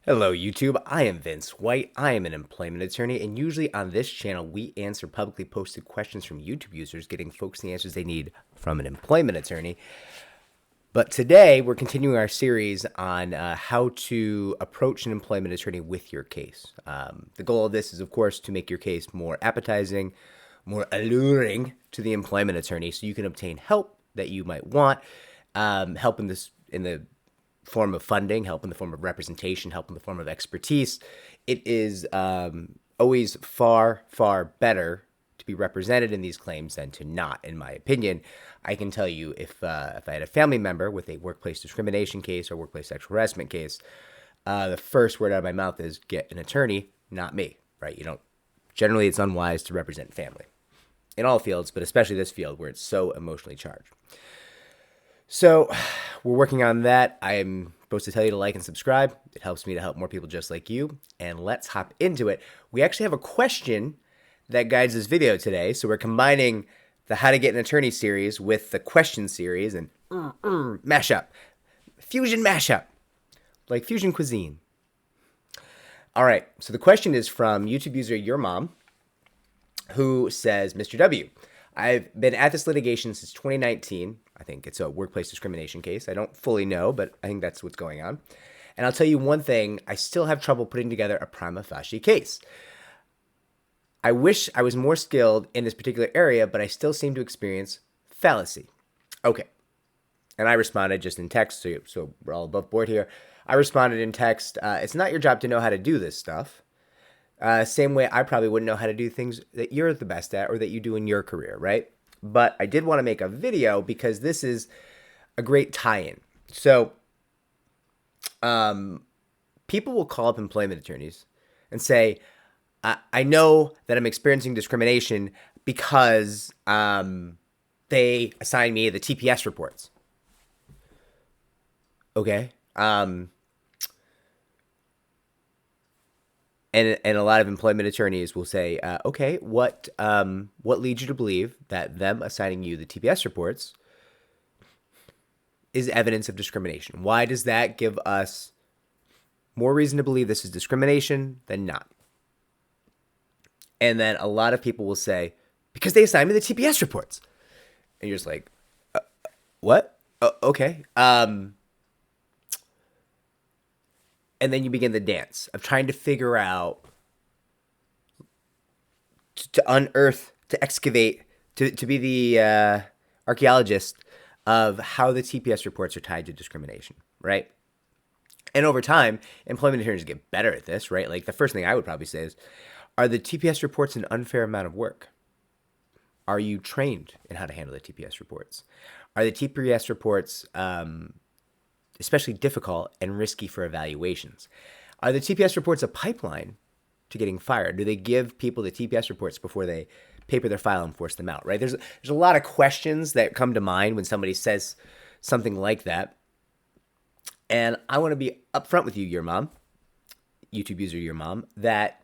Hello, YouTube. I am Vince White. I am an employment attorney, and usually on this channel, we answer publicly posted questions from YouTube users, getting folks the answers they need from an employment attorney. But today, we're continuing our series on how to approach an employment attorney with your case. The goal of this is, of course, to make your case more appetizing, more alluring to the employment attorney, so you can obtain help that you might want, help in the form of funding, help in the form of representation, help in the form of expertise. It is always far, far better to be represented in these claims than to not, in my opinion. I can tell you if I had a family member with a workplace discrimination case or workplace sexual harassment case, the first word out of my mouth is get an attorney, not me, right? You don't, generally it's unwise to represent family in all fields, but especially this field where it's so emotionally charged. So we're working on that. I'm supposed to tell you to like and subscribe. It helps me to help more people just like you. And let's hop into it. We actually have a question that guides this video today. So we're combining the How to Get an Attorney series with the question series and mashup. Fusion mashup. Like fusion cuisine. All right. So the question is from YouTube user Your Mom, who says, Mr. W, I've been at this litigation since 2019. I think it's a workplace discrimination case. I don't fully know, but I think that's what's going on. And I'll tell you one thing, I still have trouble putting together a prima facie case. I wish I was more skilled in this particular area, but I still seem to experience fallacy. Okay. And I responded just in text, so we're all above board here. I responded in text, it's not your job to know how to do this stuff. Same way I probably wouldn't know how to do things that you're the best at or that you do in your career, right? But I did want to make a video because this is a great tie-in. So people will call up employment attorneys and say, I know that I'm experiencing discrimination because they assign me the TPS reports. Okay. And a lot of employment attorneys will say, okay, what leads you to believe that them assigning you the TPS reports is evidence of discrimination? Why does that give us more reason to believe this is discrimination than not? And then a lot of people will say, because they assigned me the TPS reports. And you're just like, what? Okay. And then you begin the dance of trying to figure out, to unearth, to excavate, to be the archaeologist of how the TPS reports are tied to discrimination, right? And over time, employment attorneys get better at this, right? Like the first thing I would probably say is, are the TPS reports an unfair amount of work? Are you trained in how to handle the TPS reports? Are the TPS reports especially difficult and risky for evaluations? Are the TPS reports a pipeline to getting fired? Do they give people the TPS reports before they paper their file and force them out, right? There's a lot of questions that come to mind when somebody says something like that. And I want to be upfront with you, Your Mom, YouTube user Your Mom, that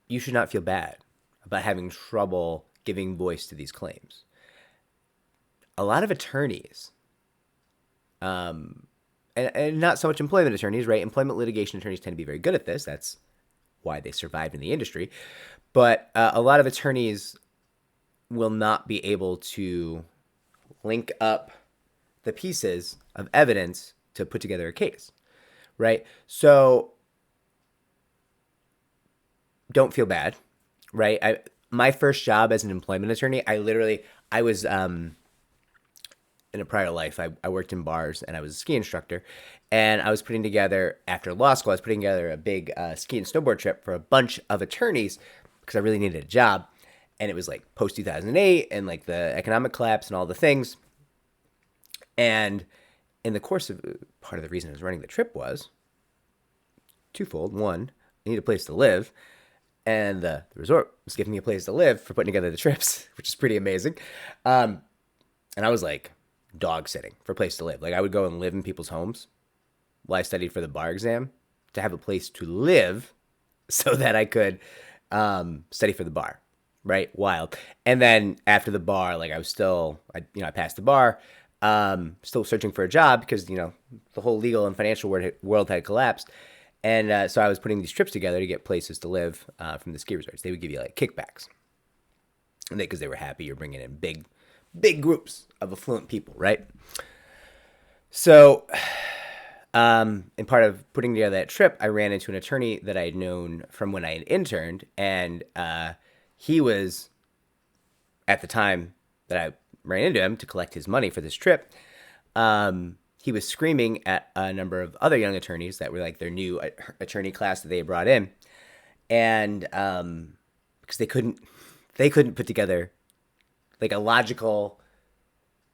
you should not feel bad about having trouble giving voice to these claims. A lot of attorneys, and not so much employment attorneys, right? Employment litigation attorneys tend to be very good at this. That's why they survived in the industry. But a lot of attorneys will not be able to link up the pieces of evidence to put together a case, right? So don't feel bad, right? My first job as an employment attorney, I was in a prior life, I worked in bars and I was a ski instructor, and I was putting together, after law school, I was putting together a big ski and snowboard trip for a bunch of attorneys because I really needed a job. And it was like post 2008 and like the economic collapse and all the things. And in the course of, part of the reason I was running the trip was twofold. One, I need a place to live. And the resort was giving me a place to live for putting together the trips, which is pretty amazing. And I was like dog sitting for a place to live. Like I would go and live in people's homes while I studied for the bar exam to have a place to live so that I could study for the bar, right? Wild. And then after the bar, like I passed the bar. still searching for a job because, the whole legal and financial world had collapsed. And so I was putting these trips together to get places to live from the ski resorts. They would give you like kickbacks, and because they were happy you're bringing in big groups of affluent people, right? So, in part of putting together that trip, I ran into an attorney that I had known from when I had interned, and he was, at the time that I ran into him to collect his money for this trip, he was screaming at a number of other young attorneys that were like their new attorney class that they had brought in, and because they couldn't put together like a logical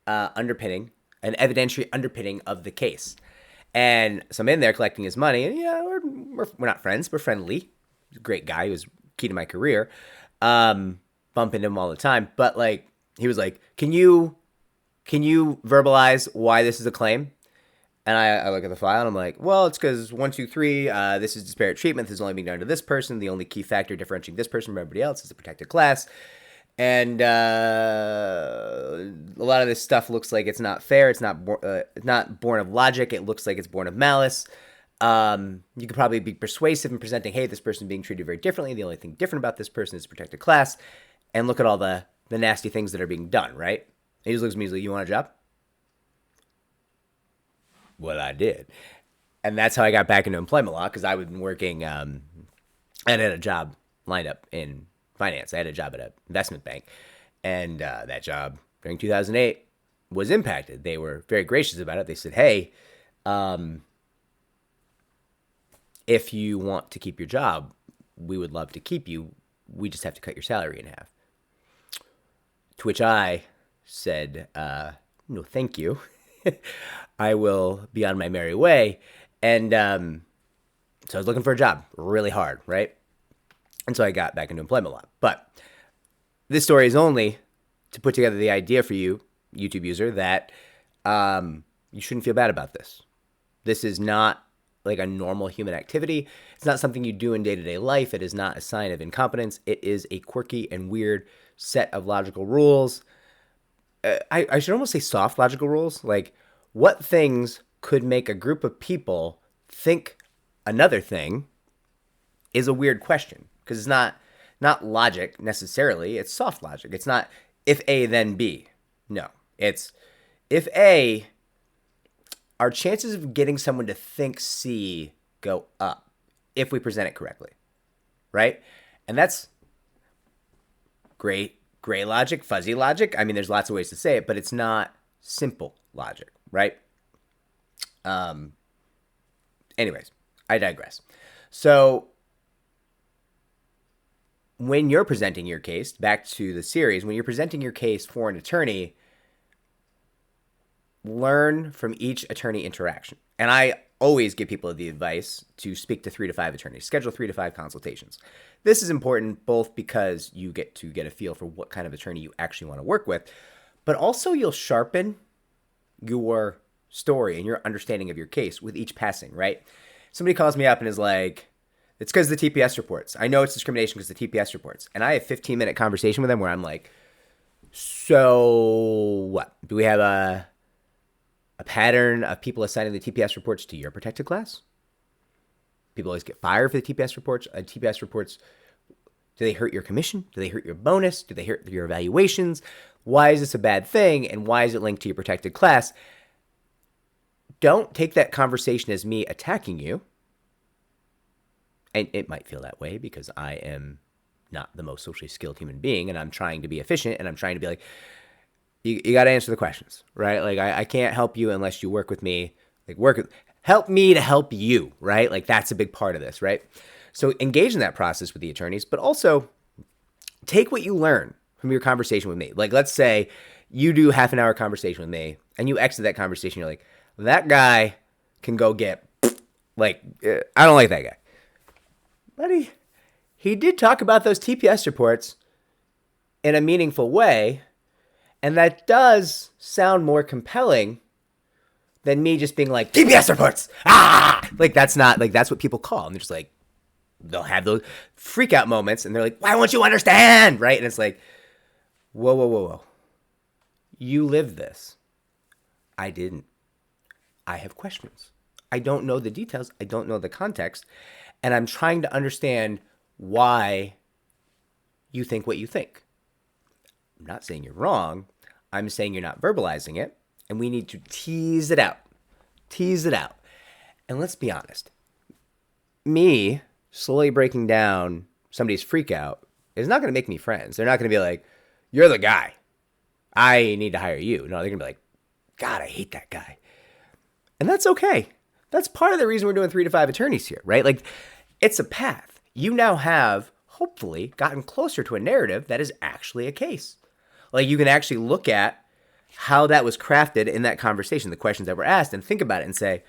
underpinning, an evidentiary underpinning of the case. And so I'm in there collecting his money, and we're not friends, we're friendly. He's a great guy. He was key to my career. Bumping into him all the time, but like he was like, "Can you verbalize why this is a claim?" And I look at the file and I'm like, well, it's because 1, 2, 3, this is disparate treatment. This is only being done to this person. The only key factor differentiating this person from everybody else is the protected class. And a lot of this stuff looks like it's not fair. It's not born of logic. It looks like it's born of malice. You could probably be persuasive in presenting, hey, this person is being treated very differently. The only thing different about this person is the protected class. And look at all the nasty things that are being done, right? He just looks at me and he's like, you want a job? Well, I did. And that's how I got back into employment law, because I was working, I had a job lined up in finance. I had a job at an investment bank. And that job during 2008 was impacted. They were very gracious about it. They said, hey, if you want to keep your job, we would love to keep you. We just have to cut your salary in half. To which I said, no, thank you. I will be on my merry way. And so I was looking for a job really hard, right? And so I got back into employment law. But this story is only to put together the idea for you, YouTube user, that you shouldn't feel bad about this. This is not like a normal human activity. It's not something you do in day-to-day life. It is not a sign of incompetence. It is a quirky and weird set of logical rules. I should almost say soft logical rules. Like, what things could make a group of people think another thing is a weird question, because it's not logic necessarily. It's soft logic. It's not if A then B. No, it's if A, our chances of getting someone to think C go up if we present it correctly, right? And that's gray logic, fuzzy logic. I mean, there's lots of ways to say it, but it's not simple logic, right? Anyways, I digress. So when you're presenting your case, back to the series, when you're presenting your case for an attorney, learn from each attorney interaction. And I always give people the advice to speak to 3 to 5 attorneys, schedule 3 to 5 consultations. This is important both because you get to get a feel for what kind of attorney you actually want to work with, but also you'll sharpen your story and your understanding of your case with each passing, right? Somebody calls me up and is like, it's because of the TPS reports. I know it's discrimination because of the TPS reports. And I have a 15-minute conversation with them where I'm like, so what? Do we have a pattern of people assigning the TPS reports to your protected class? People always get fired for the TPS reports. TPS reports, do they hurt your commission? Do they hurt your bonus? Do they hurt your evaluations? Why is this a bad thing? And why is it linked to your protected class? Don't take that conversation as me attacking you. And it might feel that way because I am not the most socially skilled human being, and I'm trying to be efficient, and I'm trying to be like, you got to answer the questions, right? Like, I can't help you unless you work with me. Like, help me to help you, right? Like, that's a big part of this, right? So engage in that process with the attorneys, but also take what you learn from your conversation with me. Like, let's say you do half an hour conversation with me, and you exit that conversation, you're like, that guy can go get, like, I don't like that guy. But he did talk about those TPS reports in a meaningful way, and that does sound more compelling than me just being like, TPS reports! Ah! Like, that's not, like, that's what people call. And they're just like, they'll have those freak out moments, and they're like, why won't you understand? Right? And it's like, whoa. You live this. I didn't. I have questions. I don't know the details. I don't know the context. And I'm trying to understand why you think what you think. I'm not saying you're wrong. I'm saying you're not verbalizing it. And we need to tease it out. Tease it out. And let's be honest. Me slowly breaking down somebody's freak out is not going to make me friends. They're not going to be like, you're the guy. I need to hire you. No, they're going to be like, God, I hate that guy. And that's okay. That's part of the reason we're doing 3 to 5 attorneys here, right? Like, it's a path. You now have, hopefully, gotten closer to a narrative that is actually a case. Like, you can actually look at how that was crafted in that conversation, the questions that were asked, and think about it and say,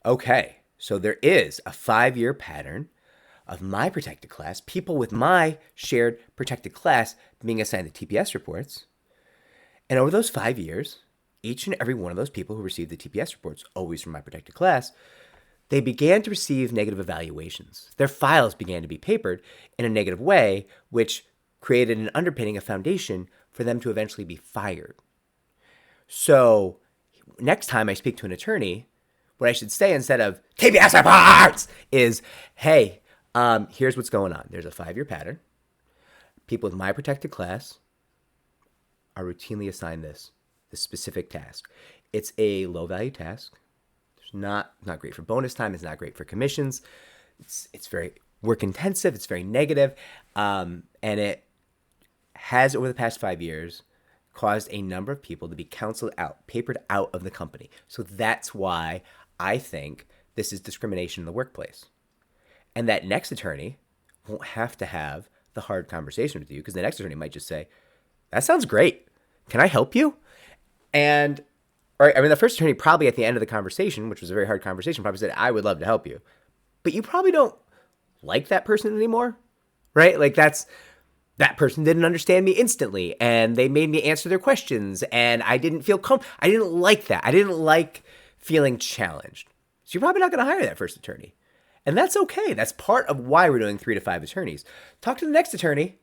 okay, so there is a 5-year pattern of my protected class, people with my shared protected class being assigned the TPS reports. And over those 5 years, each and every one of those people who received the TPS reports, always from my protected class, they began to receive negative evaluations. Their files began to be papered in a negative way, which created an underpinning, a foundation for them to eventually be fired. So next time I speak to an attorney, what I should say instead of TPS reports is, hey, here's what's going on. There's a 5-year pattern. People with my protected class are routinely assigned this specific task. It's a low-value task. It's not great for bonus time. It's not great for commissions. It's very work-intensive. It's very negative. And it has, over the past 5 years, caused a number of people to be counseled out, papered out of the company. So that's why I think this is discrimination in the workplace. And that next attorney won't have to have the hard conversation with you, because the next attorney might just say, that sounds great. Can I help you? And, the first attorney probably at the end of the conversation, which was a very hard conversation, probably said, I would love to help you. But you probably don't like that person anymore, right? Like that person didn't understand me instantly, and they made me answer their questions, and I didn't feel I didn't like that. I didn't like feeling challenged. So you're probably not going to hire that first attorney. And that's okay. That's part of why we're doing 3 to 5 attorneys. Talk to the next attorney,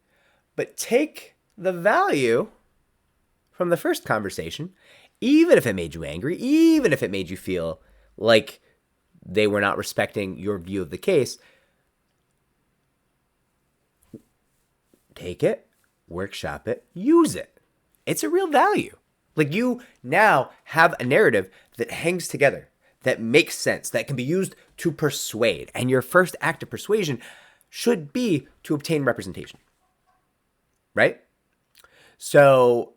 but take the value from the first conversation, even if it made you angry, even if it made you feel like they were not respecting your view of the case. Take it, workshop it, use it. It's a real value. Like, you now have a narrative that hangs together, that makes sense, that can be used to persuade. And your first act of persuasion should be to obtain representation, right? So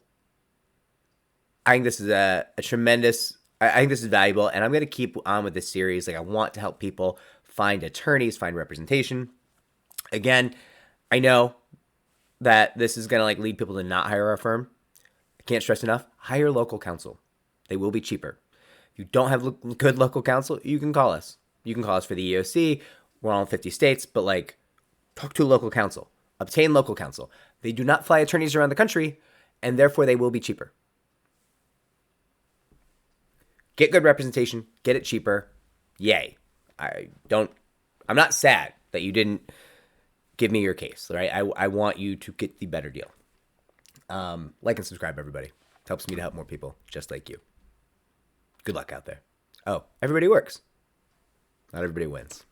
I think this is a tremendous, I think this is valuable, and I'm going to keep on with this series. Like, I want to help people find attorneys, find representation. Again, I know that this is going to lead people to not hire our firm. I can't stress enough, hire local counsel. They will be cheaper. If you don't have good local counsel, you can call us. You can call us for the EEOC. We're all in 50 states, but talk to local counsel. Obtain local counsel. They do not fly attorneys around the country, and therefore they will be cheaper. Get good representation, get it cheaper. Yay. I'm not sad that you didn't give me your case, right? I want you to get the better deal. Like and subscribe, everybody. It helps me to help more people just like you. Good luck out there. Oh, everybody works. Not everybody wins.